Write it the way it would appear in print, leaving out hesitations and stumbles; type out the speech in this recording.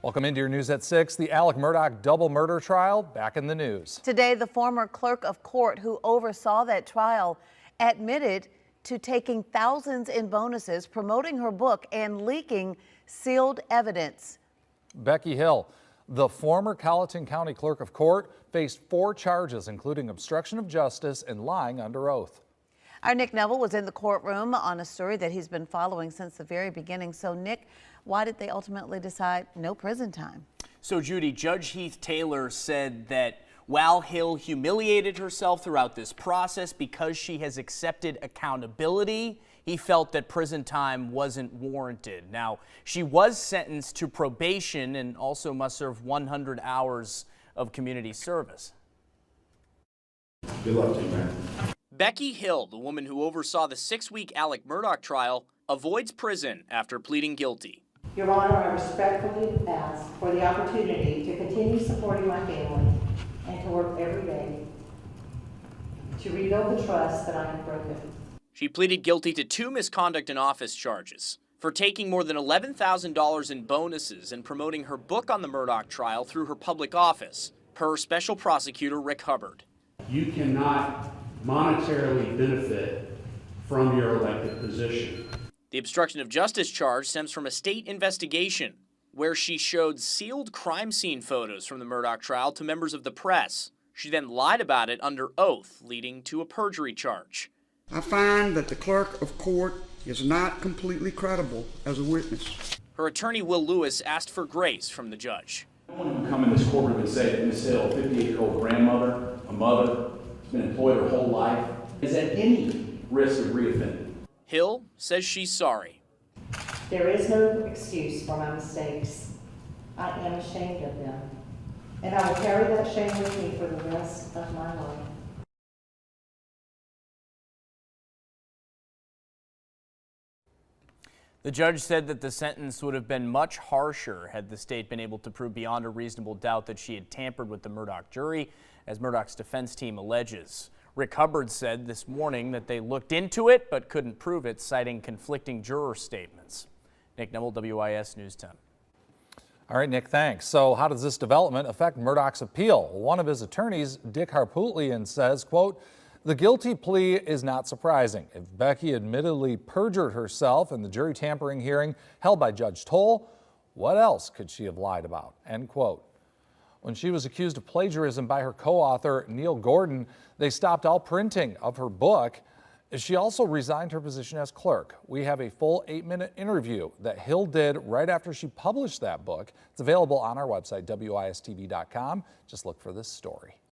Welcome into your news at 6. The Alex Murdaugh double murder trial back in the news. Today, the former clerk of court who oversaw that trial admitted to taking thousands in bonuses, promoting her book, and leaking sealed evidence. Becky Hill, the former Colleton County clerk of court, faced 4 charges, including obstruction of justice and lying under oath. Our Nick Neville was in the courtroom on a story that he's been following since the very beginning. So, Nick, why did they ultimately decide no prison time? So, Judy, Judge Heath Taylor said that while Hill humiliated herself throughout this process because she has accepted accountability, he felt that prison time wasn't warranted. Now, she was sentenced to probation and also must serve 100 hours of community service. Good luck to you, man. Becky Hill, the woman who oversaw the 6-week Alex Murdaugh trial, avoids prison after pleading guilty. Your Honor, I respectfully ask for the opportunity to continue supporting my family and to work every day to rebuild the trust that I have broken. She pleaded guilty to 2 misconduct in office charges for taking more than $11,000 in bonuses and promoting her book on the Murdaugh trial through her public office, per Special Prosecutor Rick Hubbard. You cannot monetarily benefit from your elected position. The obstruction of justice charge stems from a state investigation where she showed sealed crime scene photos from the Murdaugh trial to members of the press. She then lied about it under oath, leading to a perjury charge. I find that the clerk of court is not completely credible as a witness. Her attorney, Will Lewis, asked for grace from the judge. No one would come in this courtroom and say that Ms. Hill, 58-year-old grandmother, a mother, has been employed her whole life, is at any risk of reoffending. Hill says she's sorry. There is no excuse for my mistakes. I am ashamed of them, and I will carry that shame with me for the rest of my life. The judge said that the sentence would have been much harsher had the state been able to prove beyond a reasonable doubt that she had tampered with the Murdaugh jury, as Murdaugh's defense team alleges. Rick Hubbard said this morning that they looked into it but couldn't prove it, citing conflicting juror statements. Nick Neville, WIS News 10. All right, Nick, thanks. So how does this development affect Murdaugh's appeal? One of his attorneys, Dick Harpootlian, says, quote, "The guilty plea is not surprising. If Becky admittedly perjured herself in the jury tampering hearing held by Judge Toll, what else could she have lied about?" End quote. When she was accused of plagiarism by her co-author, Neil Gordon, they stopped all printing of her book. She also resigned her position as clerk. We have a full 8-minute interview that Hill did right after she published that book. It's available on our website, wistv.com. Just look for this story.